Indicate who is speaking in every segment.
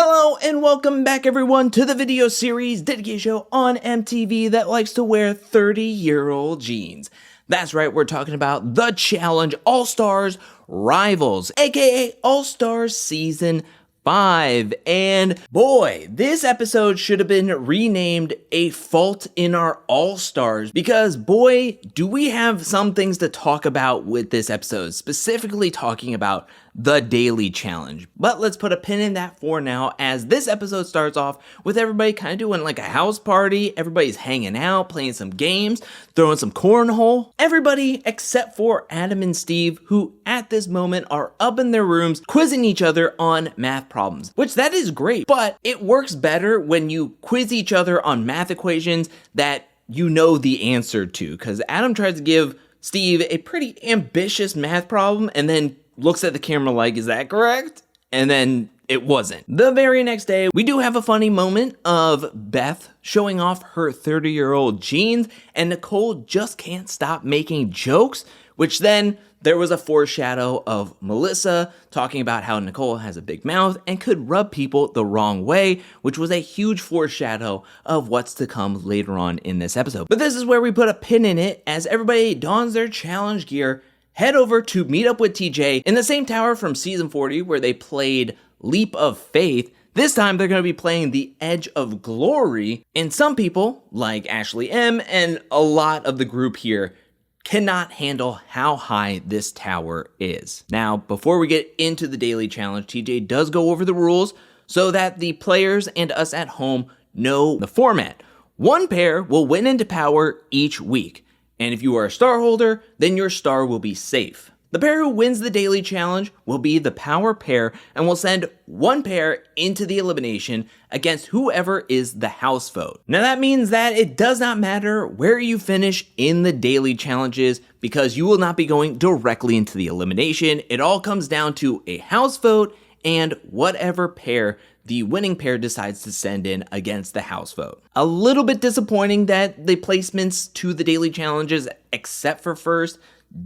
Speaker 1: Hello and welcome back everyone to the video series dedicated show on MTV that likes to wear 30-year-old jeans. That's right, we're talking about the Challenge All-Stars Rivals, aka All-Stars Season 5. And boy, this episode should have been renamed A Fault in Our All-Stars, because boy, do we have some things to talk about with this episode, specifically talking about the daily challenge. But let's put a pin in that for now, as this episode starts off with everybody kind of doing like a house party. Everybody's hanging out, playing some games, throwing some cornhole. Everybody except for Adam and Steve, who at this moment are up in their rooms quizzing each other on math problems, which that is great, but it works better when you quiz each other on math equations that you know the answer to, because Adam tries to give Steve a pretty ambitious math problem and then looks at the camera like, is that correct? And then it wasn't. The very next day, we do have a funny moment of Beth showing off her 30-year-old jeans, and Nicole just can't stop making jokes, which then there was a foreshadow of Melissa talking about how Nicole has a big mouth and could rub people the wrong way, which was a huge foreshadow of what's to come later on in this episode. But this is where we put a pin in it as everybody dons their challenge gear, head over to meet up with TJ in the same tower from season 40 where they played Leap of Faith. This time they're going to be playing the Edge of Glory, and some people, like Ashley M and a lot of the group here, cannot handle how high this tower is. Now, before we get into the daily challenge, TJ does go over the rules so that the players and us at home know the format. One pair will win into power each week. And if you are a star holder, then your star will be safe. The pair who wins the daily challenge will be the power pair and will send one pair into the elimination against whoever is the house vote. Now that means that it does not matter where you finish in the daily challenges, because you will not be going directly into the elimination. It all comes down to a house vote and whatever pair the winning pair decides to send in against the house vote. A little bit disappointing that the placements to the daily challenges, except for first,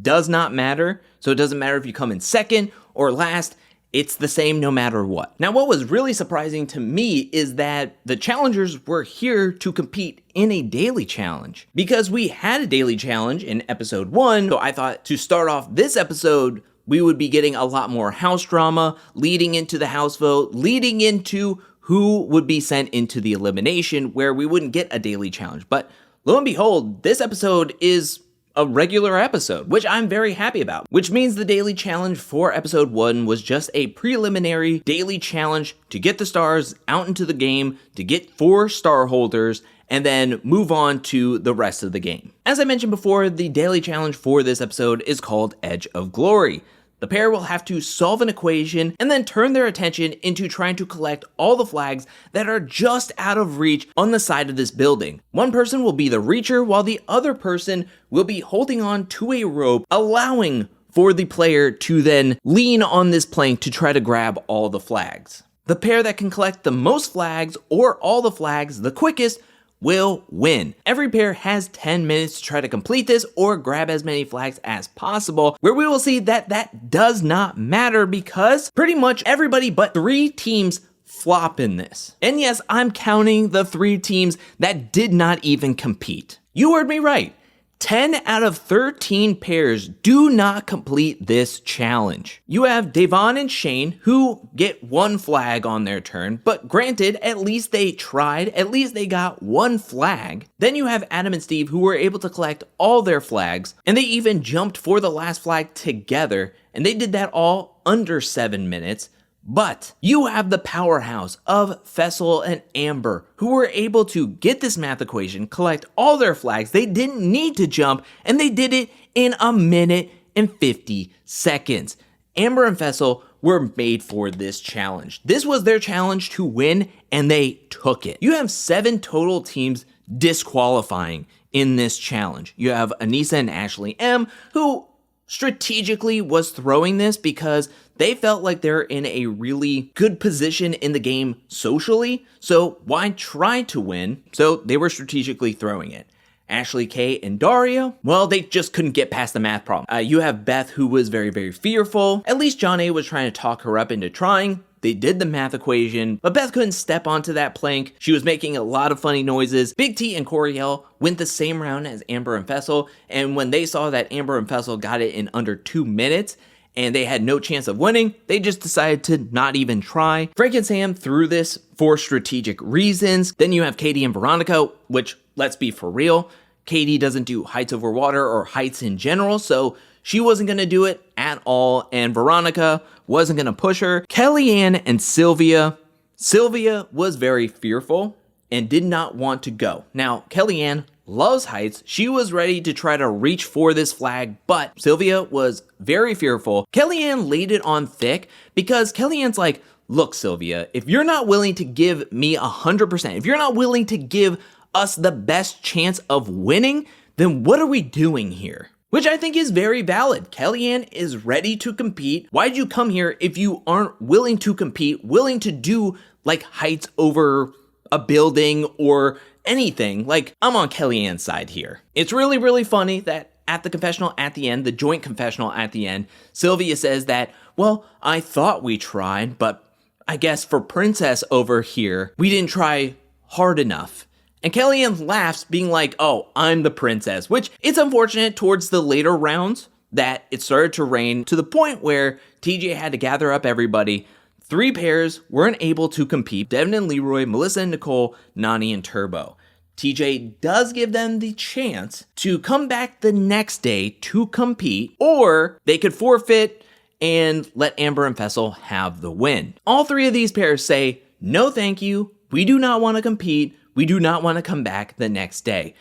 Speaker 1: does not matter. So it doesn't matter if you come in second or last, it's the same no matter what. Now, what was really surprising to me is that the challengers were here to compete in a daily challenge, because we had a daily challenge in episode 1. So I thought to start off this episode, we would be getting a lot more house drama leading into the house vote, leading into who would be sent into the elimination, where we wouldn't get a daily challenge. But lo and behold, this episode is a regular episode, which I'm very happy about, which means the daily challenge for episode 1 was just a preliminary daily challenge to get the stars out into the game, to get 4 star holders, and then move on to the rest of the game. As I mentioned before, the daily challenge for this episode is called Edge of Glory. The pair will have to solve an equation and then turn their attention into trying to collect all the flags that are just out of reach on the side of this building. One person will be the reacher, while the other person will be holding on to a rope, allowing for the player to then lean on this plank to try to grab all the flags. The pair that can collect the most flags, or all the flags, the quickest, will win. Every pair has 10 minutes to try to complete this or grab as many flags as possible, where we will see that that does not matter, because pretty much everybody but 3 teams flop in this. And yes, I'm counting the 3 teams that did not even compete. You heard me right. 10 out of 13 pairs do not complete this challenge. You have Devon and Shane, who get 1 flag on their turn, but granted, at least they tried, at least they got 1 flag. Then you have Adam and Steve, who were able to collect all their flags, and they even jumped for the last flag together, and they did that all under 7 minutes. But you have the powerhouse of Faysal and Amber, who were able to get this math equation, collect all their flags. They didn't need to jump, and they did it in 1 minute and 50 seconds. Amber and Faysal were made for this challenge. This was their challenge to win, and they took it. You have 7 total teams disqualifying in this challenge. You have Anissa and Ashley M, who strategically was throwing this because they felt like they're in a really good position in the game socially, so why try to win? So they were strategically throwing it. Ashley K and Daria, well, they just couldn't get past the math problem. You have Beth, who was very, very fearful. At least John A was trying to talk her up into trying, They did the math equation, but Beth couldn't step onto that plank. She was making a lot of funny noises. Big T and Coriel went the same round as Amber and Faysal, and when they saw that Amber and Faysal got it in under 2 minutes, and they had no chance of winning, they just decided to not even try. Frank and Sam threw this for strategic reasons. Then you have Katie and Veronica, which, let's be for real, Katie doesn't do heights over water or heights in general, so she wasn't going to do it at all, and Veronica wasn't going to push her. KellyAnne and Sylvia. Sylvia was very fearful and did not want to go. Now, KellyAnne loves heights. She was ready to try to reach for this flag, but Sylvia was very fearful. KellyAnne laid it on thick because KellyAnne's like, look, Sylvia, if you're not willing to give me 100%, if you're not willing to give us the best chance of winning, then what are we doing here? Which I think is very valid. KellyAnne is ready to compete. Why'd you come here if you aren't willing to compete, willing to do like heights over a building or anything? Like, I'm on KellyAnne's side here. It's really, really funny that at the confessional at the end, the joint confessional at the end, Sylvia says that, well, I thought we tried, but I guess for Princess over here, we didn't try hard enough. And KellyAnne laughs, being like, oh, I'm the princess, which it's unfortunate towards the later rounds that it started to rain to the point where TJ had to gather up everybody. 3 pairs weren't able to compete. Devin and Leroy, Melissa and Nicole, Nany and Turbo. TJ does give them the chance to come back the next day to compete, or they could forfeit and let Amber and Faysal have the win. All 3 of these pairs say, no thank you, we do not want to compete. We do not want to come back the next day,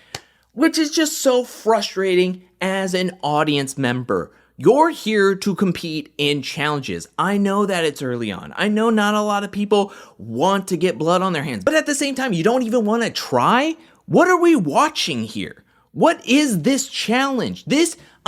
Speaker 1: which is just so frustrating as an audience member. You're here to compete in challenges. I know that it's early on. I know not a lot of people want to get blood on their hands, but at the same time, you don't even want to try? What are we watching here? What is this challenge?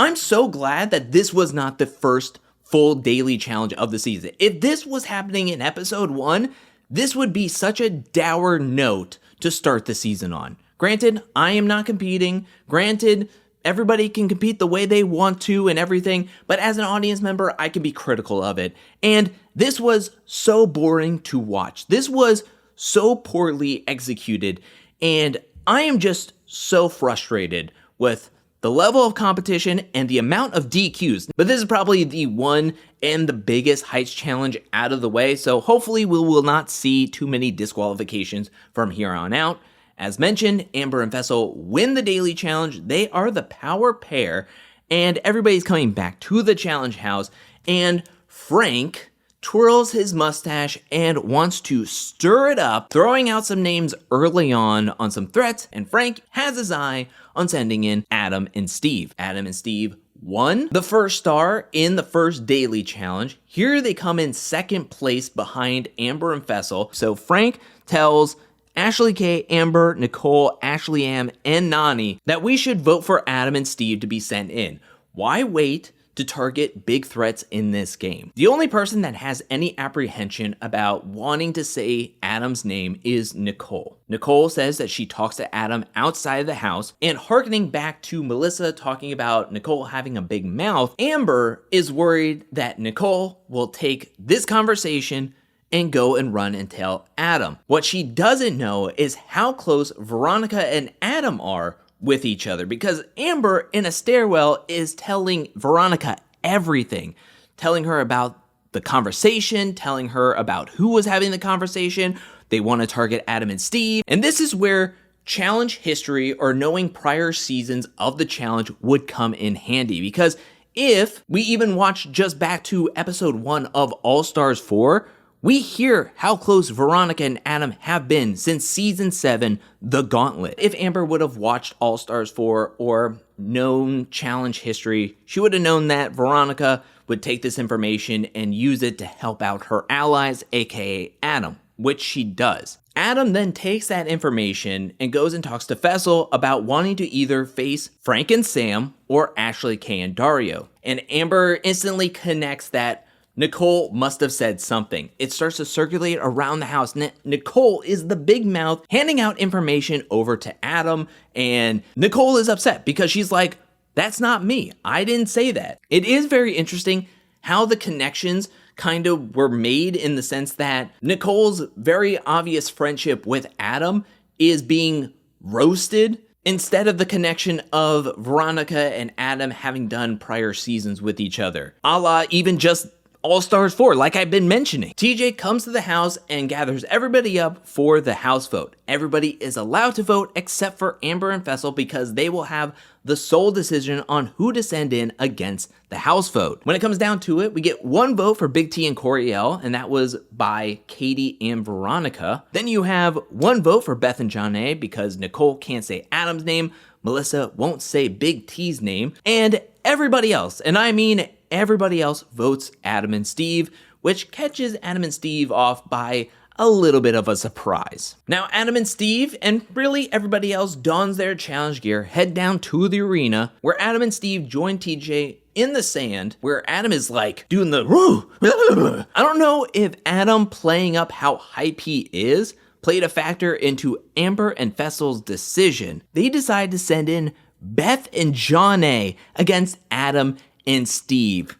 Speaker 1: I'm so glad that this was not the first full daily challenge of the season. If this was happening in episode 1, this would be such a dour note to start the season on. Granted, I am not competing. Granted, everybody can compete the way they want to and everything, but as an audience member, I can be critical of it. And this was so boring to watch. This was so poorly executed, and I am just so frustrated with the level of competition and the amount of DQs. But this is probably the one and the biggest heights challenge out of the way, so hopefully we will not see too many disqualifications from here on out. As mentioned, Amber and Faysal win the daily challenge. They are the power pair, and everybody's coming back to the challenge house, and Frank twirls his mustache and wants to stir it up, throwing out some names early on some threats, and Frank has his eye on sending in Adam and Steve. Adam and Steve won the first star in the first daily challenge. Here they come in second place behind Amber and Faysal. So Frank tells Ashley K, Amber, Nicole, Ashley M, and Nany that we should vote for Adam and Steve to be sent in. Why wait to target big threats in this game? The only person that has any apprehension about wanting to say Adam's name is Nicole. Nicole says that she talks to Adam outside of the house, and hearkening back to Melissa talking about Nicole having a big mouth, Amber is worried that Nicole will take this conversation and go and run and tell Adam. What she doesn't know is how close Veronica and Adam are with each other, because Amber in a stairwell is telling Veronica everything, telling her about the conversation, telling her about who was having the conversation. They want to target Adam and Steve, and this is where challenge history or knowing prior seasons of the challenge would come in handy, because if we even watch just back to episode 1 of All Stars 4, we hear how close Veronica and Adam have been since season 7, The Gauntlet. If Amber would have watched All Stars 4 or known challenge history, she would have known that Veronica would take this information and use it to help out her allies, aka Adam, which she does. Adam then takes that information and goes and talks to Faysal about wanting to either face Frank and Sam or Ashley K and Dario. And Amber instantly connects that Nicole must have said something. It starts to circulate around the house. Nicole is the big mouth handing out information over to Adam, and Nicole is upset because she's like, that's not me. I didn't say that. It is very interesting how the connections kind of were made in the sense that Nicole's very obvious friendship with Adam is being roasted instead of the connection of Veronica and Adam having done prior seasons with each other. A la even just All-Stars 4, like I've been mentioning. TJ comes to the house and gathers everybody up for the house vote. Everybody is allowed to vote except for Amber and Faysal because they will have the sole decision on who to send in against the house vote. When it comes down to it, we get one vote for Big T and Coriel, and that was by Katie and Veronica. Then you have one vote for Beth and Jonna because Nicole can't say Adam's name, Melissa won't say Big T's name, and everybody else, and I mean everybody else, votes Adam and Steve, which catches Adam and Steve off by a little bit of a surprise. Now, Adam and Steve, and really everybody else, dons their challenge gear, head down to the arena, where Adam and Steve join TJ in the sand, where Adam is like doing the woo. I don't know if Adam playing up how hype he is played a factor into Amber and Faysal's decision. They decide to send in Beth and Jonna against Adam and Steve,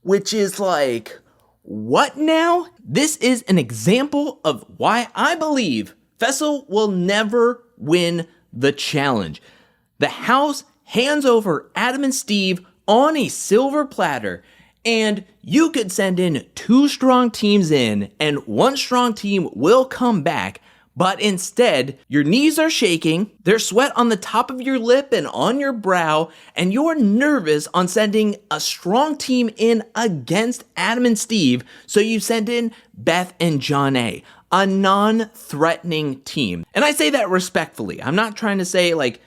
Speaker 1: which is like, what now? This is an example of why I believe Faysal will never win the challenge. The house hands over Adam and Steve on a silver platter, and you could send in 2 strong teams in, and 1 strong team will come back. But instead, your knees are shaking, there's sweat on the top of your lip and on your brow, and you're nervous on sending a strong team in against Adam and Steve, so you send in Beth and Jonna, a non-threatening team. And I say that respectfully. I'm not trying to say like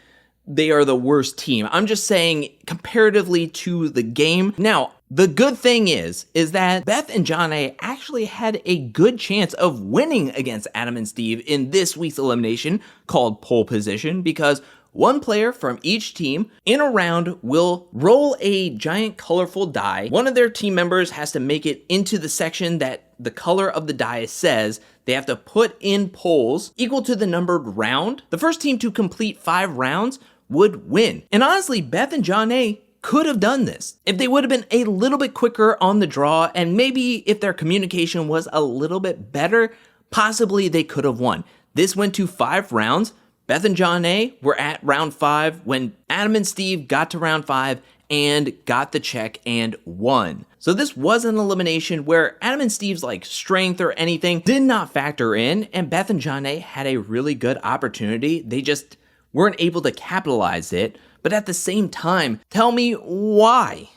Speaker 1: they are the worst team. I'm just saying comparatively to the game. Now, the good thing is that Beth and Jonna actually had a good chance of winning against Adam and Steve in this week's elimination called pole position, because one player from each team in a round will roll a giant colorful die. One of their team members has to make it into the section that the color of the die says. They have to put in poles equal to the numbered round. The first team to complete 5 rounds would win. And honestly, Beth and Jonna could have done this if they would have been a little bit quicker on the draw, and maybe if their communication was a little bit better, possibly they could have won. This went to 5 rounds. Beth and Jonna were at round 5 when Adam and Steve got to round 5 and got the check and won. So this was an elimination where Adam and Steve's like strength or anything did not factor in, and Beth and Jonna had a really good opportunity. They just weren't able to capitalize it. But at the same time, tell me, why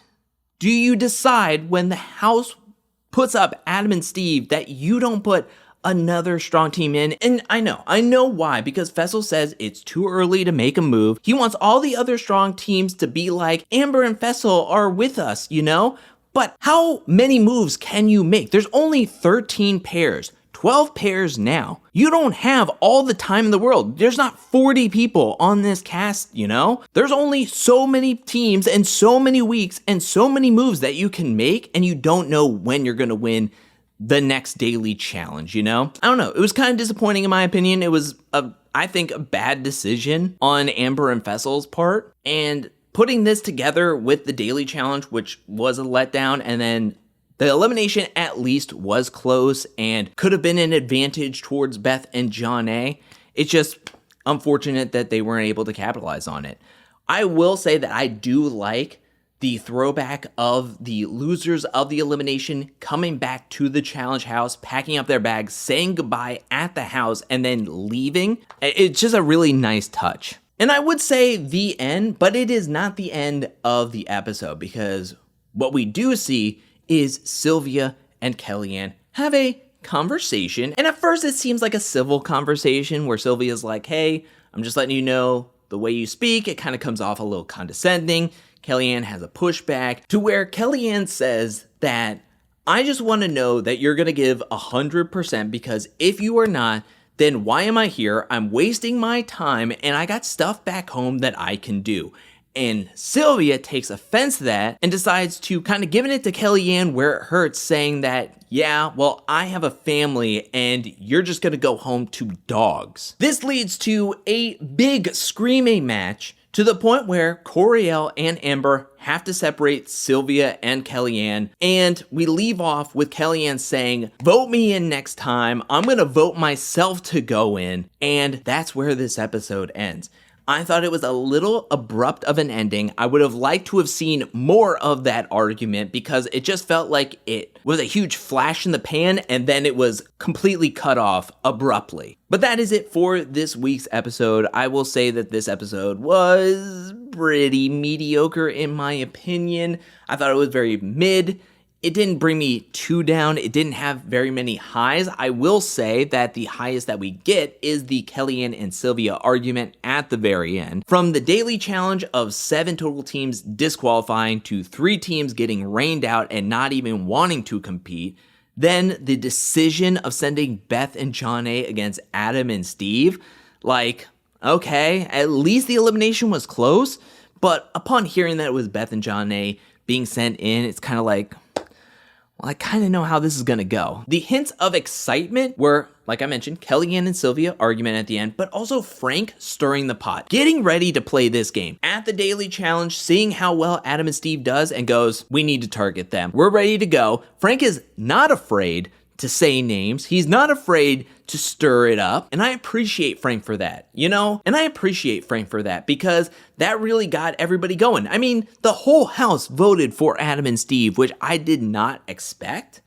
Speaker 1: do you decide when the house puts up Adam and Steve that you don't put another strong team in? And I know why, because Faysal says it's too early to make a move. He wants all the other strong teams to be like, Amber and Faysal are with us, you know? But how many moves can you make? There's only 13 pairs. 12 pairs now. You don't have all the time in the world. There's not 40 people on this cast, you know? There's only so many teams and so many weeks and so many moves that you can make, and you don't know when you're gonna win the next daily challenge, you know? I don't know. It was kind of disappointing in my opinion. It was, I think, a bad decision on Amber and Faysal's part, and putting this together with the daily challenge, which was a letdown, and then the elimination at least was close and could have been an advantage towards Beth and Jonna. It's just unfortunate that they weren't able to capitalize on it. I will say that I do like the throwback of the losers of the elimination coming back to the challenge house, packing up their bags, saying goodbye at the house, and then leaving. It's just a really nice touch. And I would say the end, but it is not the end of the episode, because what we do see is Sylvia and KellyAnne have a conversation. And at first it seems like a civil conversation where Sylvia's like, hey, I'm just letting you know the way you speak, it kind of comes off a little condescending. KellyAnne has a pushback to where KellyAnne says that I just want to know that you're going to give 100%, because if you are not, then why am I here? I'm wasting my time and I got stuff back home that I can do. And Sylvia takes offense to that and decides to kind of giving it to KellyAnne where it hurts, saying that, yeah, well, I have a family and you're just gonna go home to dogs. This leads to a big screaming match to the point where Coriel and Amber have to separate Sylvia and KellyAnne, and we leave off with KellyAnne saying, vote me in next time, I'm gonna vote myself to go in, and that's where this episode ends. I thought it was a little abrupt of an ending. I would have liked to have seen more of that argument because it just felt like it was a huge flash in the pan and then it was completely cut off abruptly. But that is it for this week's episode. I will say that this episode was pretty mediocre in my opinion. I thought it was very mid. It didn't bring me too down. It didn't have very many highs. I will say that the highest that we get is the KellyAnne and Sylvia argument at the very end. From the daily challenge of 7 total teams disqualifying to 3 teams getting rained out and not even wanting to compete, then the decision of sending Beth and John A against Adam and Steve, like, okay, at least the elimination was close, but upon hearing that it was Beth and John A being sent in, it's kind of like, well, I kind of know how this is going to go. The hints of excitement were, like I mentioned, KellyAnne and Sylvia argument at the end, but also Frank stirring the pot, getting ready to play this game. At the daily challenge, seeing how well Adam and Steve does and goes, we need to target them. We're ready to go. Frank is not afraid to say names. He's not afraid to stir it up. And I appreciate Frank for that, you know? And I appreciate Frank for that because that really got everybody going. I mean, the whole house voted for Adam and Steve, which I did not expect.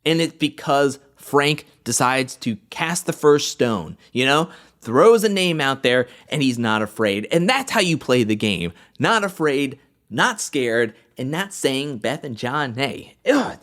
Speaker 1: And it's because Frank decides to cast the first stone, you know? Throws a name out there and he's not afraid. And that's how you play the game. Not afraid, not scared, and not saying Beth and John A. Ugh,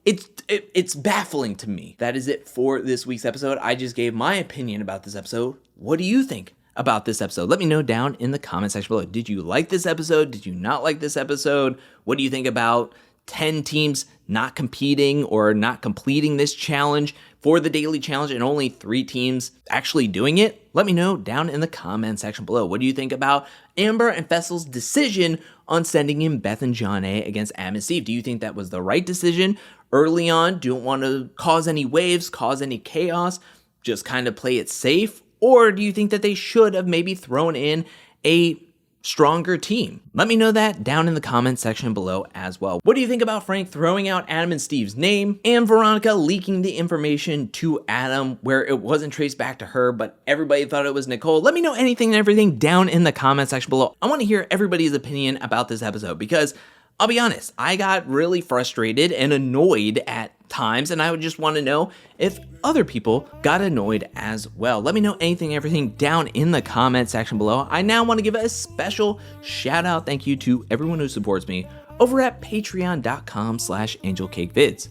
Speaker 1: it's baffling to me. That is it for this week's episode. I just gave my opinion about this episode. What do you think about this episode? Let me know down in the comment section below. Did you like this episode? Did you not like this episode? What do you think about 10 teams not competing or not completing this challenge for the daily challenge and only 3 teams actually doing it? Let me know down in the comment section below. What do you think about Amber and Faysal's decision on sending in Beth and John A against Adam and Steve? Do you think that was the right decision early on? Don't want to cause any waves, cause any chaos, just kind of play it safe? Or do you think that they should have maybe thrown in a stronger team? Let me know that down in the comment section below as well. What do you think about Frank throwing out Adam and Steve's name and Veronica leaking the information to Adam where it wasn't traced back to her, but everybody thought it was Nicole? Let me know anything and everything down in the comment section below. I want to hear everybody's opinion about this episode because I'll be honest, I got really frustrated and annoyed at times, and I would just want to know if other people got annoyed as well. Let me know anything and everything down in the comment section below. I now want to give a special shout out thank you to everyone who supports me over at patreon.com/angelcakevids.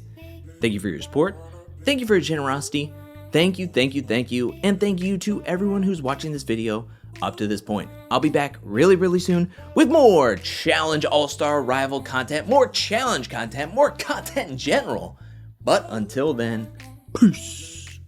Speaker 1: Thank you for your support. Thank you for your generosity. Thank you, thank you, thank you, and thank you to everyone who's watching this video up to this point. I'll be back really soon with more Challenge All-Star Rival content, more challenge content, more content in general. But until then, peace.